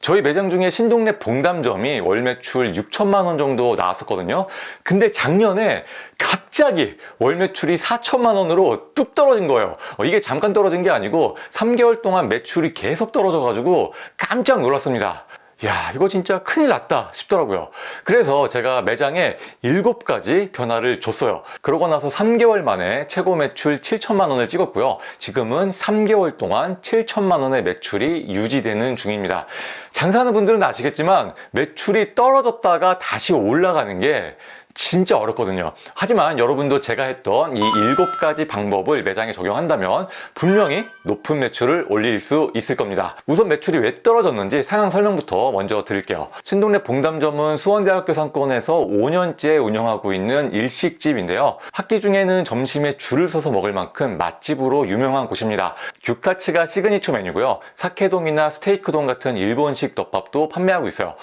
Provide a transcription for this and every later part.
저희 매장 중에 신동네 봉담점이 월 매출 6천만 원 정도 나왔었거든요. 근데 작년에 갑자기 월 매출이 4천만 원으로 뚝 떨어진 거예요. 이게 잠깐 떨어진 게 아니고 3개월 동안 매출이 계속 떨어져가지고 깜짝 놀랐습니다. 야, 이거 진짜 큰일 났다 싶더라고요. 그래서 제가 매장에 7가지 변화를 줬어요. 그러고 나서 3개월 만에 최고 매출 7천만 원을 찍었고요. 지금은 3개월 동안 7천만 원의 매출이 유지되는 중입니다. 장사하는 분들은 아시겠지만 매출이 떨어졌다가 다시 올라가는 게 진짜 어렵거든요. 하지만 여러분도 제가 했던 이 7가지 방법을 매장에 적용한다면 분명히 높은 매출을 올릴 수 있을 겁니다. 우선 매출이 왜 떨어졌는지 상황 설명부터 먼저 드릴게요. 신동네 봉담점은 수원대학교 상권에서 5년째 운영하고 있는 일식집인데요. 학기 중에는 점심에 줄을 서서 먹을 만큼 맛집으로 유명한 곳입니다. 규카츠가 시그니처 메뉴고요. 사케동이나 스테이크동 같은 일본식 덮밥도 판매하고 있어요.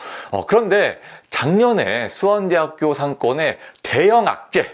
그런데 작년에 수원대학교 상권에 대형 악재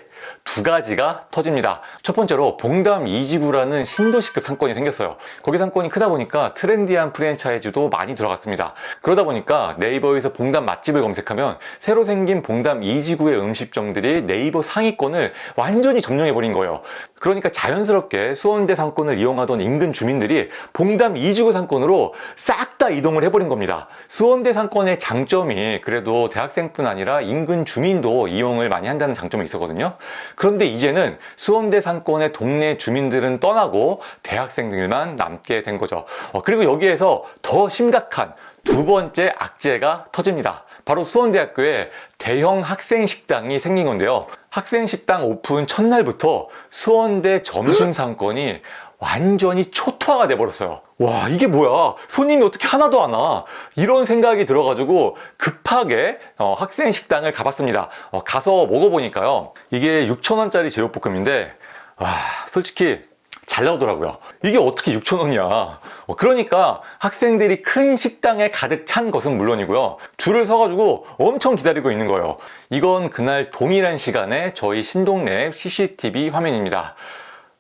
2가지가 터집니다. 첫 번째로 봉담 2지구라는 신도시급 상권이 생겼어요. 거기 상권이 크다 보니까 트렌디한 프랜차이즈도 많이 들어갔습니다. 그러다 보니까 네이버에서 봉담 맛집을 검색하면 새로 생긴 봉담 2지구의 음식점들이 네이버 상위권을 완전히 점령해버린 거예요. 그러니까 자연스럽게 수원대 상권을 이용하던 인근 주민들이 봉담 2지구 상권으로 싹 다 이동을 해버린 겁니다. 수원대 상권의 장점이 그래도 대학생뿐 아니라 인근 주민도 이용을 많이 한다는 장점이 있었거든요. 그런데 이제는 수원대 상권의 동네 주민들은 떠나고 대학생들만 남게 된 거죠. 그리고 여기에서 더 심각한 2번째 악재가 터집니다. 바로 수원대학교에 대형 학생식당이 생긴 건데요. 학생식당 오픈 첫날부터 수원대 점심상권이 완전히 초토화가 돼버렸어요. 와, 이게 뭐야? 손님이 어떻게 하나도 안 와? 이런 생각이 들어가지고 급하게 학생식당을 가봤습니다. 가서 먹어보니까요. 이게 6,000원짜리 제육볶음인데 와, 솔직히 잘 나오더라고요. 이게 어떻게 6,000원이야? 그러니까 학생들이 큰 식당에 가득 찬 것은 물론이고요. 줄을 서가지고 엄청 기다리고 있는 거예요. 이건 그날 동일한 시간에 저희 신동네 CCTV 화면입니다.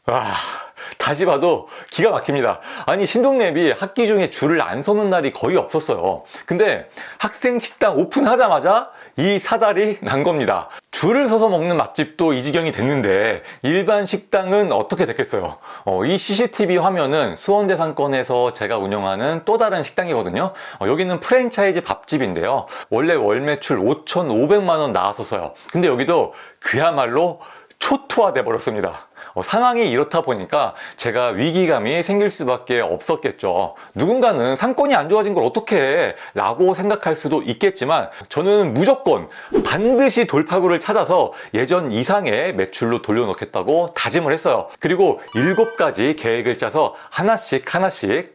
와, 다시 봐도 기가 막힙니다. 아니, 신동랩이 학기 중에 줄을 안 서는 날이 거의 없었어요. 근데 학생 식당 오픈하자마자 이 사달이 난 겁니다. 줄을 서서 먹는 맛집도 이 지경이 됐는데 일반 식당은 어떻게 됐겠어요? 이 CCTV 화면은 수원대 상권에서 제가 운영하는 또 다른 식당이거든요. 여기는 프랜차이즈 밥집인데요. 원래 월 매출 5,500만 원 나왔었어요. 근데 여기도 그야말로 초토화돼 버렸습니다. 상황이 이렇다 보니까 제가 위기감이 생길 수밖에 없었겠죠. 누군가는 상권이 안 좋아진 걸 어떻게 해? 라고 생각할 수도 있겠지만 저는 무조건 반드시 돌파구를 찾아서 예전 이상의 매출로 돌려놓겠다고 다짐을 했어요. 그리고 7가지 계획을 짜서 하나씩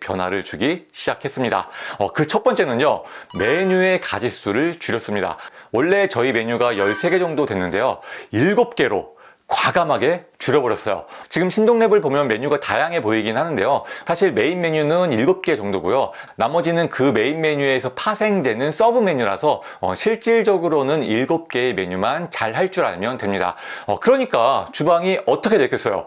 변화를 주기 시작했습니다. 그 첫 번째는요, 메뉴의 가짓수를 줄였습니다. 원래 저희 메뉴가 13개 정도 됐는데요, 7개로 과감하게 줄여버렸어요. 지금 신동랩을 보면 메뉴가 다양해 보이긴 하는데요. 사실 메인 메뉴는 7개 정도고요. 나머지는 그 메인 메뉴에서 파생되는 서브 메뉴라서 실질적으로는 7개의 메뉴만 잘 할 줄 알면 됩니다. 그러니까 주방이 어떻게 됐겠어요?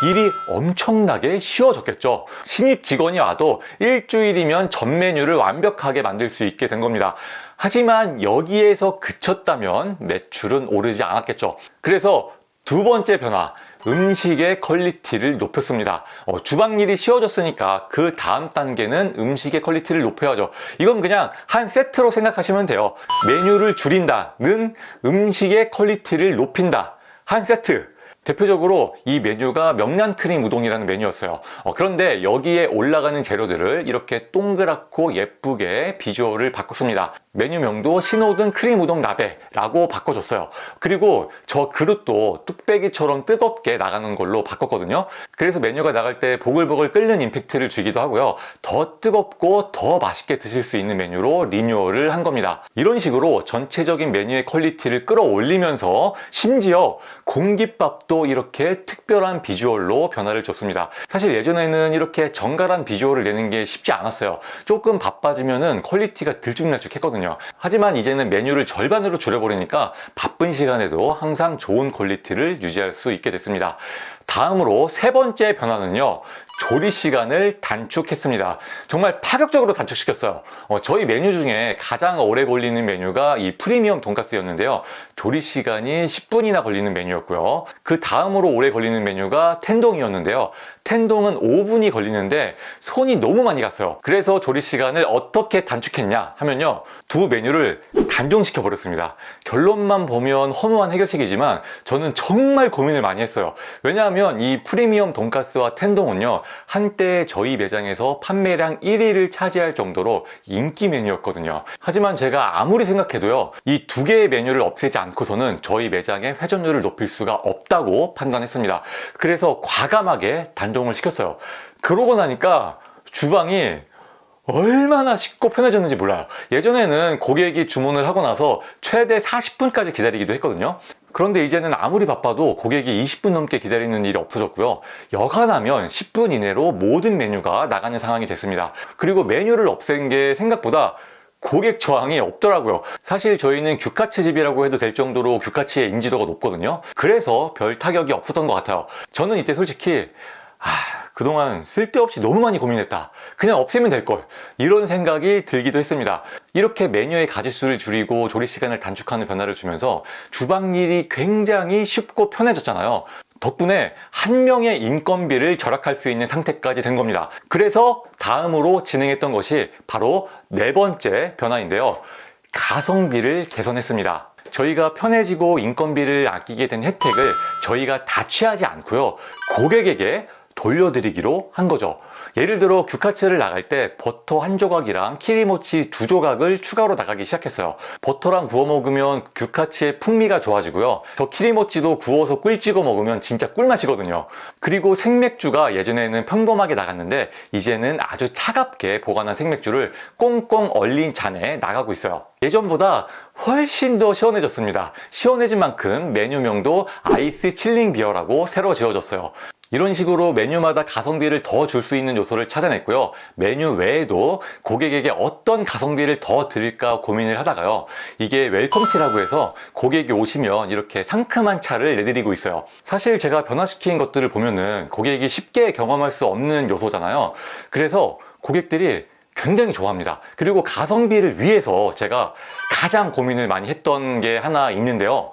일이 엄청나게 쉬워졌겠죠. 신입 직원이 와도 일주일이면 전 메뉴를 완벽하게 만들 수 있게 된 겁니다. 하지만 여기에서 그쳤다면 매출은 오르지 않았겠죠. 그래서 2번째 변화, 음식의 퀄리티를 높였습니다. 주방 일이 쉬워졌으니까 그 다음 단계는 음식의 퀄리티를 높여야죠. 이건 그냥 한 세트로 생각하시면 돼요. 메뉴를 줄인다는 음식의 퀄리티를 높인다. 한 세트. 대표적으로 이 메뉴가 명란크림 우동이라는 메뉴였어요. 그런데 여기에 올라가는 재료들을 이렇게 동그랗고 예쁘게 비주얼을 바꿨습니다. 메뉴명도 신호등 크림 우동 나베라고 바꿔줬어요. 그리고 저 그릇도 뚝배기처럼 뜨겁게 나가는 걸로 바꿨거든요. 그래서 메뉴가 나갈 때 보글보글 끓는 임팩트를 주기도 하고요. 더 뜨겁고 더 맛있게 드실 수 있는 메뉴로 리뉴얼을 한 겁니다. 이런 식으로 전체적인 메뉴의 퀄리티를 끌어올리면서 심지어 공깃밥도 이렇게 특별한 비주얼로 변화를 줬습니다. 사실 예전에는 이렇게 정갈한 비주얼을 내는 게 쉽지 않았어요. 조금 바빠지면은 퀄리티가 들쭉날쭉했거든요. 하지만 이제는 메뉴를 절반으로 줄여버리니까 바쁜 시간에도 항상 좋은 퀄리티를 유지할 수 있게 됐습니다. 다음으로 3번째 변화는요, 조리 시간을 단축했습니다. 정말 파격적으로 단축시켰어요. 저희 메뉴 중에 가장 오래 걸리는 메뉴가 이 프리미엄 돈가스였는데요. 조리 시간이 10분이나 걸리는 메뉴였고요. 그 다음으로 오래 걸리는 메뉴가 텐동이었는데요. 텐동은 5분이 걸리는데 손이 너무 많이 갔어요. 그래서 조리 시간을 어떻게 단축했냐 하면요, 두 메뉴를 단종시켜 버렸습니다. 결론만 보면 허무한 해결책이지만 저는 정말 고민을 많이 했어요. 왜냐하면 이 프리미엄 돈가스와 텐동은요, 한때 저희 매장에서 판매량 1위를 차지할 정도로 인기 메뉴였거든요. 하지만 제가 아무리 생각해도요, 이 두 개의 메뉴를 없애지 않고서는 저희 매장의 회전율을 높일 수가 없다고 판단했습니다. 그래서 과감하게 단종을 시켰어요. 그러고 나니까 주방이 얼마나 쉽고 편해졌는지 몰라요. 예전에는 고객이 주문을 하고 나서 최대 40분까지 기다리기도 했거든요. 그런데 이제는 아무리 바빠도 고객이 20분 넘게 기다리는 일이 없어졌고요. 여간하면 10분 이내로 모든 메뉴가 나가는 상황이 됐습니다. 그리고 메뉴를 없앤 게 생각보다 고객 저항이 없더라고요. 사실 저희는 규카츠 집이라고 해도 될 정도로 규카츠의 인지도가 높거든요. 그래서 별 타격이 없었던 것 같아요. 저는 이때 솔직히 그동안 쓸데없이 너무 많이 고민했다. 그냥 없애면 될걸. 이런 생각이 들기도 했습니다. 이렇게 메뉴의 가짓수를 줄이고 조리 시간을 단축하는 변화를 주면서 주방 일이 굉장히 쉽고 편해졌잖아요. 덕분에 한 명의 인건비를 절약할 수 있는 상태까지 된 겁니다. 그래서 다음으로 진행했던 것이 바로 네 번째 변화인데요. 가성비를 개선했습니다. 저희가 편해지고 인건비를 아끼게 된 혜택을 저희가 다 취하지 않고요, 고객에게 돌려드리기로 한 거죠. 예를 들어 규카츠를 나갈 때 버터 한 조각이랑 키리모치 두 조각을 추가로 나가기 시작했어요. 버터랑 구워 먹으면 규카츠의 풍미가 좋아지고요. 저 키리모치도 구워서 꿀 찍어 먹으면 진짜 꿀맛이거든요. 그리고 생맥주가 예전에는 평범하게 나갔는데 이제는 아주 차갑게 보관한 생맥주를 꽁꽁 얼린 잔에 나가고 있어요. 예전보다 훨씬 더 시원해졌습니다. 시원해진 만큼 메뉴명도 아이스 칠링 비어라고 새로 지어졌어요. 이런 식으로 메뉴마다 가성비를 더 줄 수 있는 요소를 찾아냈고요. 메뉴 외에도 고객에게 어떤 가성비를 더 드릴까 고민을 하다가요, 이게 웰컴티라고 해서 고객이 오시면 이렇게 상큼한 차를 내드리고 있어요. 사실 제가 변화시킨 것들을 보면은 고객이 쉽게 경험할 수 없는 요소잖아요. 그래서 고객들이 굉장히 좋아합니다. 그리고 가성비를 위해서 제가 가장 고민을 많이 했던 게 하나 있는데요.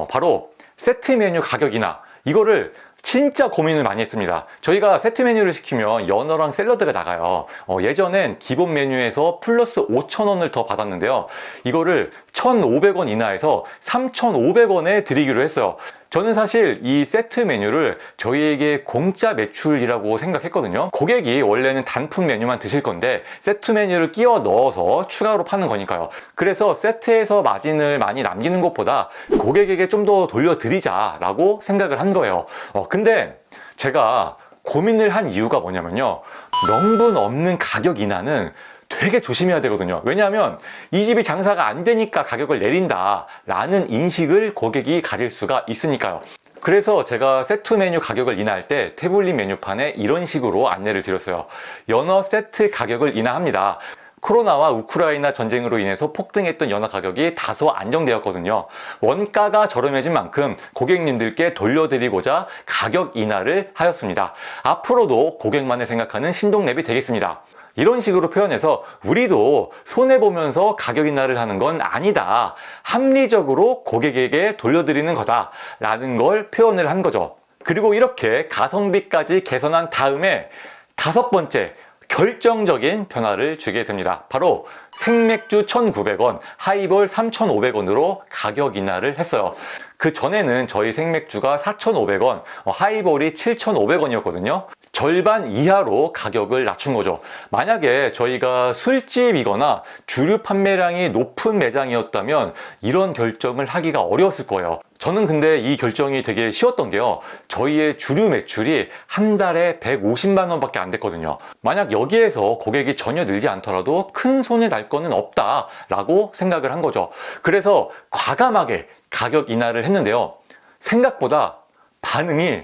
바로 세트 메뉴 가격 인하. 이거를 진짜 고민을 많이 했습니다. 저희가 세트 메뉴를 시키면 연어랑 샐러드가 나가요. 예전엔 기본 메뉴에서 플러스 5,000원을 더 받았는데요. 이거를 1,500원 인하해서 3,500원에 드리기로 했어요. 저는 사실 이 세트 메뉴를 저희에게 공짜 매출이라고 생각했거든요. 고객이 원래는 단품 메뉴만 드실 건데 세트 메뉴를 끼워 넣어서 추가로 파는 거니까요. 그래서 세트에서 마진을 많이 남기는 것보다 고객에게 좀 더 돌려드리자라고 생각을 한 거예요. 근데 제가 고민을 한 이유가 뭐냐면요, 명분 없는 가격 인하는 되게 조심해야 되거든요. 왜냐하면 이 집이 장사가 안 되니까 가격을 내린다 라는 인식을 고객이 가질 수가 있으니까요. 그래서 제가 세트 메뉴 가격을 인하할 때 태블릿 메뉴판에 이런 식으로 안내를 드렸어요. 연어 세트 가격을 인하합니다. 코로나와 우크라이나 전쟁으로 인해서 폭등했던 연어 가격이 다소 안정되었거든요. 원가가 저렴해진 만큼 고객님들께 돌려드리고자 가격 인하를 하였습니다. 앞으로도 고객만을 생각하는 신동랩이 되겠습니다. 이런 식으로 표현해서 우리도 손해보면서 가격 인하를 하는 건 아니다, 합리적으로 고객에게 돌려드리는 거다 라는 걸 표현을 한 거죠. 그리고 이렇게 가성비까지 개선한 다음에 다섯 번째 결정적인 변화를 주게 됩니다. 바로 생맥주 1,900원, 하이볼 3,500원으로 가격 인하를 했어요. 그 전에는 저희 생맥주가 4,500원, 하이볼이 7,500원이었거든요. 절반 이하로 가격을 낮춘 거죠. 만약에 저희가 술집이거나 주류 판매량이 높은 매장이었다면 이런 결정을 하기가 어려웠을 거예요. 저는 근데 이 결정이 되게 쉬웠던 게요, 저희의 주류 매출이 한 달에 150만 원밖에 안 됐거든요. 만약 여기에서 고객이 전혀 늘지 않더라도 큰 손해 날 거는 없다 라고 생각을 한 거죠. 그래서 과감하게 가격 인하를 했는데요, 생각보다 반응이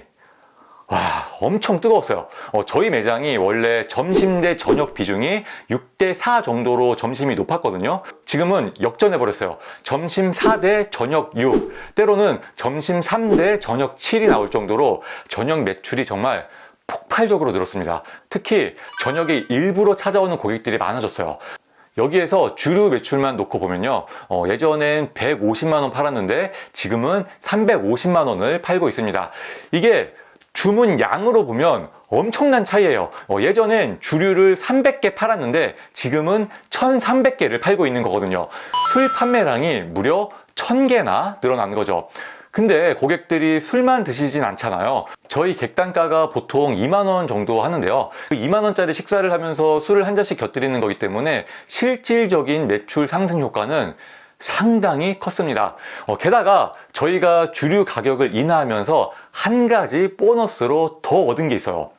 엄청 뜨거웠어요. 저희 매장이 원래 점심 대 저녁 비중이 6대 4 정도로 점심이 높았거든요. 지금은 역전해버렸어요. 점심 4대 저녁 6, 때로는 점심 3대 저녁 7이 나올 정도로 저녁 매출이 정말 폭발적으로 늘었습니다. 특히 저녁에 일부러 찾아오는 고객들이 많아졌어요. 여기에서 주류 매출만 놓고 보면요, 예전엔 150만 원 팔았는데 지금은 350만 원을 팔고 있습니다. 이게 주문 양으로 보면 엄청난 차이예요. 예전엔 주류를 300개 팔았는데 지금은 1300개를 팔고 있는 거거든요. 술 판매량이 무려 1000개나 늘어난 거죠. 근데 고객들이 술만 드시진 않잖아요. 저희 객단가가 보통 2만 원 정도 하는데요. 그 2만 원짜리 식사를 하면서 술을 한 잔씩 곁들이는 거기 때문에 실질적인 매출 상승 효과는 상당히 컸습니다. 게다가 저희가 주류 가격을 인하하면서 한 가지 보너스로 더 얻은 게 있어요.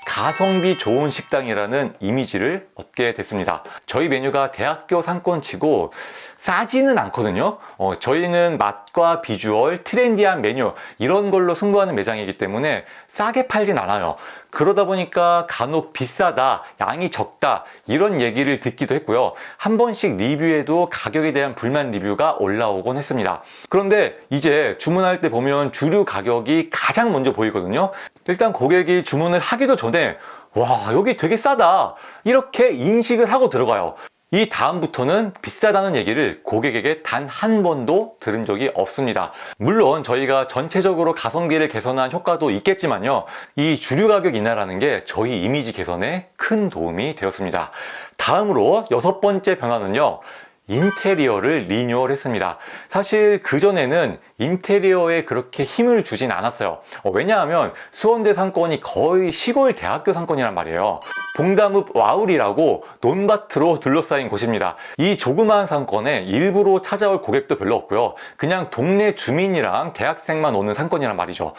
가성비 좋은 식당이라는 이미지를 얻게 됐습니다. 저희 메뉴가 대학교 상권치고 싸지는 않거든요. 저희는 맛과 비주얼, 트렌디한 메뉴 이런 걸로 승부하는 매장이기 때문에 싸게 팔진 않아요. 그러다 보니까 간혹 비싸다, 양이 적다 이런 얘기를 듣기도 했고요. 한 번씩 리뷰에도 가격에 대한 불만 리뷰가 올라오곤 했습니다. 그런데 이제 주문할 때 보면 주류 가격이 가장 먼저 보이거든요. 일단 고객이 주문을 하기도 전에 와, 여기 되게 싸다 이렇게 인식을 하고 들어가요. 이 다음부터는 비싸다는 얘기를 고객에게 단 한 번도 들은 적이 없습니다. 물론 저희가 전체적으로 가성비를 개선한 효과도 있겠지만요, 이 주류 가격 인하라는 게 저희 이미지 개선에 큰 도움이 되었습니다. 다음으로 6번째 변화는요, 인테리어를 리뉴얼했습니다. 사실 그전에는 인테리어에 그렇게 힘을 주진 않았어요. 왜냐하면 수원대 상권이 거의 시골 대학교 상권이란 말이에요. 봉담읍 와울이라고 논밭으로 둘러싸인 곳입니다. 이 조그마한 상권에 일부러 찾아올 고객도 별로 없고요. 그냥 동네 주민이랑 대학생만 오는 상권이란 말이죠.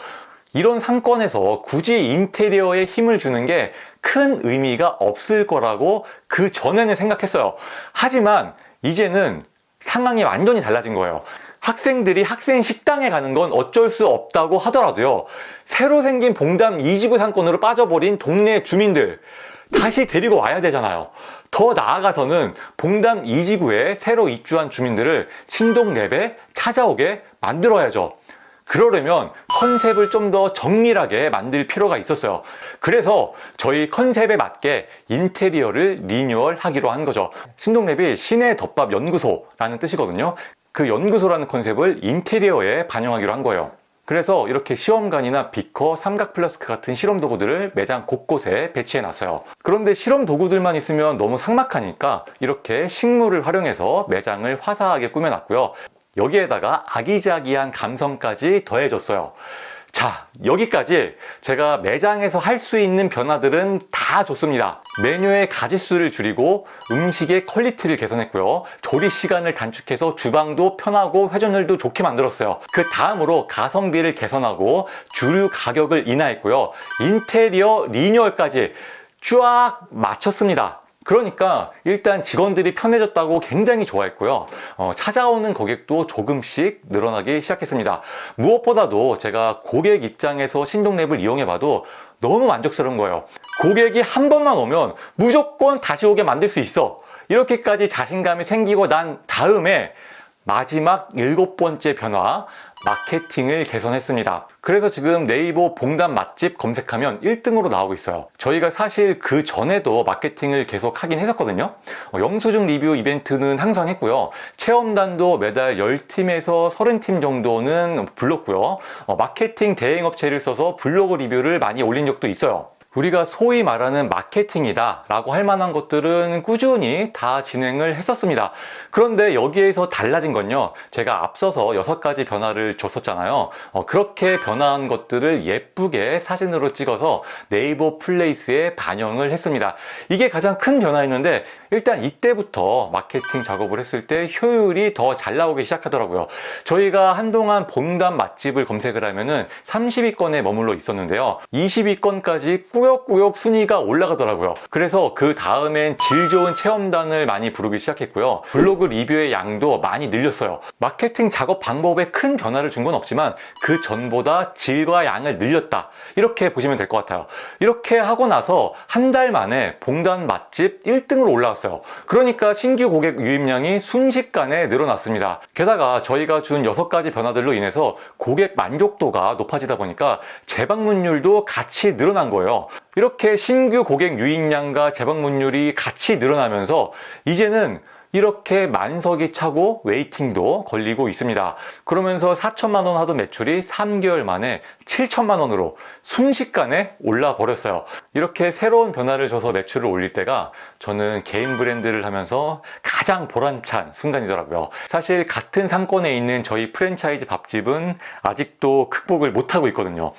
이런 상권에서 굳이 인테리어에 힘을 주는 게 큰 의미가 없을 거라고 그 전에는 생각했어요. 하지만 이제는 상황이 완전히 달라진 거예요. 학생들이 학생 식당에 가는 건 어쩔 수 없다고 하더라도요, 새로 생긴 봉담 2지구 상권으로 빠져버린 동네 주민들 다시 데리고 와야 되잖아요. 더 나아가서는 봉담 2지구에 새로 입주한 주민들을 신동랩에 찾아오게 만들어야죠. 그러려면 컨셉을 좀 더 정밀하게 만들 필요가 있었어요. 그래서 저희 컨셉에 맞게 인테리어를 리뉴얼하기로 한 거죠. 신동랩이 시내 덮밥 연구소라는 뜻이거든요. 그 연구소라는 컨셉을 인테리어에 반영하기로 한 거예요. 그래서 이렇게 시험관이나 비커, 삼각 플라스크 같은 실험 도구들을 매장 곳곳에 배치해 놨어요. 그런데 실험 도구들만 있으면 너무 삭막하니까 이렇게 식물을 활용해서 매장을 화사하게 꾸며놨고요. 여기에다가 아기자기한 감성까지 더해줬어요. 자, 여기까지 제가 매장에서 할 수 있는 변화들은 다 줬습니다. 메뉴의 가짓수를 줄이고 음식의 퀄리티를 개선했고요. 조리 시간을 단축해서 주방도 편하고 회전율도 좋게 만들었어요. 그 다음으로 가성비를 개선하고 주류 가격을 인하했고요. 인테리어 리뉴얼까지 쫙 마쳤습니다. 그러니까 일단 직원들이 편해졌다고 굉장히 좋아했고요. 찾아오는 고객도 조금씩 늘어나기 시작했습니다. 무엇보다도 제가 고객 입장에서 신동랩을 이용해봐도 너무 만족스러운 거예요. 고객이 한 번만 오면 무조건 다시 오게 만들 수 있어. 이렇게까지 자신감이 생기고 난 다음에 마지막 7번째 변화, 마케팅을 개선했습니다. 그래서 지금 네이버 봉담 맛집 검색하면 1등으로 나오고 있어요. 저희가 사실 그 전에도 마케팅을 계속 하긴 했었거든요. 영수증 리뷰 이벤트는 항상 했고요. 체험단도 매달 10팀에서 30팀 정도는 불렀고요. 마케팅 대행업체를 써서 블로그 리뷰를 많이 올린 적도 있어요. 우리가 소위 말하는 마케팅이다 라고 할 만한 것들은 꾸준히 다 진행을 했었습니다. 그런데 여기에서 달라진 건요, 제가 앞서서 6가지 변화를 줬었잖아요. 그렇게 변화한 것들을 예쁘게 사진으로 찍어서 네이버 플레이스에 반영을 했습니다. 이게 가장 큰 변화였는데, 일단 이때부터 마케팅 작업을 했을 때 효율이 더 잘 나오기 시작하더라고요. 저희가 한동안 봉담 맛집을 검색을 하면은 30위권에 머물러 있었는데요, 20위권까지 꾸역꾸역 순위가 올라가더라고요. 그래서 그 다음엔 질 좋은 체험단을 많이 부르기 시작했고요. 블로그 리뷰의 양도 많이 늘렸어요. 마케팅 작업 방법에 큰 변화를 준 건 없지만 그 전보다 질과 양을 늘렸다, 이렇게 보시면 될 것 같아요. 이렇게 하고 나서 한 달 만에 봉담 맛집 1등으로 올라왔어요. 올라왔어요. 그러니까 신규 고객 유입량이 순식간에 늘어났습니다. 게다가 저희가 준 6가지 변화들로 인해서 고객 만족도가 높아지다 보니까 재방문율도 같이 늘어난 거예요. 이렇게 신규 고객 유입량과 재방문율이 같이 늘어나면서 이제는 이렇게 만석이 차고 웨이팅도 걸리고 있습니다. 그러면서 4천만 원 하던 매출이 3개월 만에 7천만 원으로 순식간에 올라 버렸어요. 이렇게 새로운 변화를 줘서 매출을 올릴 때가 저는 개인 브랜드를 하면서 가장 보람찬 순간이더라고요. 사실 같은 상권에 있는 저희 프랜차이즈 밥집은 아직도 극복을 못하고 있거든요.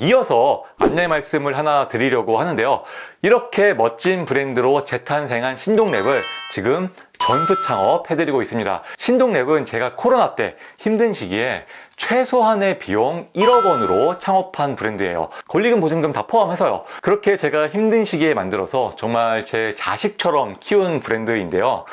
이어서 안내 말씀을 하나 드리려고 하는데요. 이렇게 멋진 브랜드로 재탄생한 신동랩을 지금 전수 창업해드리고 있습니다. 신동랩은 제가 코로나 때 힘든 시기에 최소한의 비용 1억 원으로 창업한 브랜드예요. 권리금, 보증금 다 포함해서요. 그렇게 제가 힘든 시기에 만들어서 정말 제 자식처럼 키운 브랜드인데요.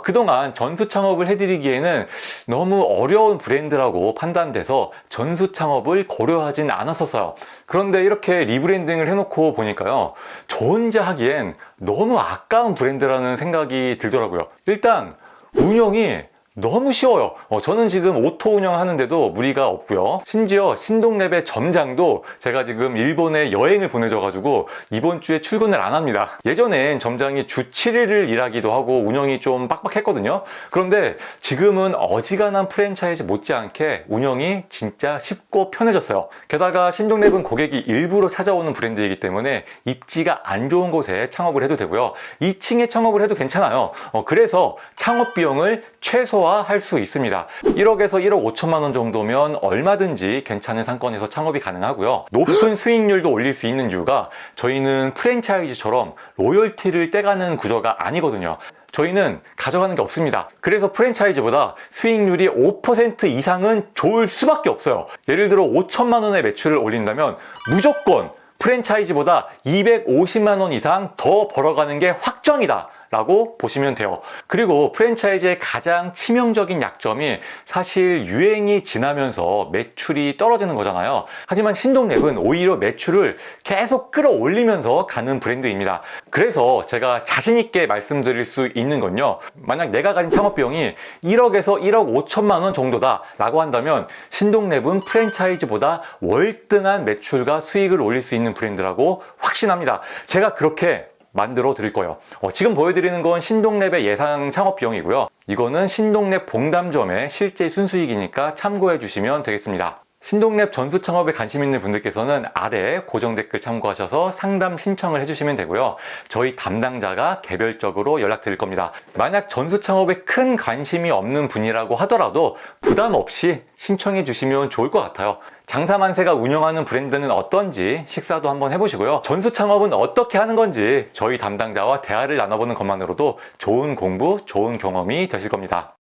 그동안 전수 창업을 해드리기에는 너무 어려운 브랜드라고 판단돼서 전수 창업을 고려하진 않았었어요. 그런데 이렇게 리브랜딩을 해놓고 보니까요, 저 혼자 하기엔 너무 아까운 브랜드라는 생각이 들더라고요. 일단 운영이 너무 쉬워요. 저는 지금 오토 운영하는데도 무리가 없고요. 심지어 신동랩의 점장도 제가 지금 일본에 여행을 보내줘가지고 이번 주에 출근을 안 합니다. 예전엔 점장이 주 7일을 일하기도 하고 운영이 좀 빡빡했거든요. 그런데 지금은 어지간한 프랜차이즈 못지않게 운영이 진짜 쉽고 편해졌어요. 게다가 신동랩은 고객이 일부러 찾아오는 브랜드이기 때문에 입지가 안 좋은 곳에 창업을 해도 되고요. 2층에 창업을 해도 괜찮아요. 그래서 창업 비용을 최소화할 수 있습니다. 1억에서 1억 5천만 원 정도면 얼마든지 괜찮은 상권에서 창업이 가능하고요. 높은 수익률도 올릴 수 있는 이유가 저희는 프랜차이즈처럼 로열티를 떼가는 구조가 아니거든요. 저희는 가져가는 게 없습니다. 그래서 프랜차이즈보다 수익률이 5% 이상은 좋을 수밖에 없어요. 예를 들어 5천만 원의 매출을 올린다면 무조건 프랜차이즈보다 250만 원 이상 더 벌어가는 게 확정이다 라고 보시면 돼요. 그리고 프랜차이즈의 가장 치명적인 약점이 사실 유행이 지나면서 매출이 떨어지는 거잖아요. 하지만 신동랩은 오히려 매출을 계속 끌어올리면서 가는 브랜드입니다. 그래서 제가 자신 있게 말씀드릴 수 있는 건요, 만약 내가 가진 창업 비용이 1억에서 1억 5천만 원 정도다 라고 한다면 신동랩은 프랜차이즈보다 월등한 매출과 수익을 올릴 수 있는 브랜드라고 확신합니다. 제가 그렇게 만들어 드릴 거예요. 지금 보여드리는 건 신동랩의 예상 창업 비용이고요. 이거는 신동랩 봉담점의 실제 순수익이니까 참고해 주시면 되겠습니다. 신동랩 전수 창업에 관심 있는 분들께서는 아래 고정 댓글 참고하셔서 상담 신청을 해주시면 되고요. 저희 담당자가 개별적으로 연락드릴 겁니다. 만약 전수 창업에 큰 관심이 없는 분이라고 하더라도 부담 없이 신청해 주시면 좋을 것 같아요. 장사만세가 운영하는 브랜드는 어떤지 식사도 한번 해보시고요. 전수 창업은 어떻게 하는 건지 저희 담당자와 대화를 나눠보는 것만으로도 좋은 공부, 좋은 경험이 되실 겁니다.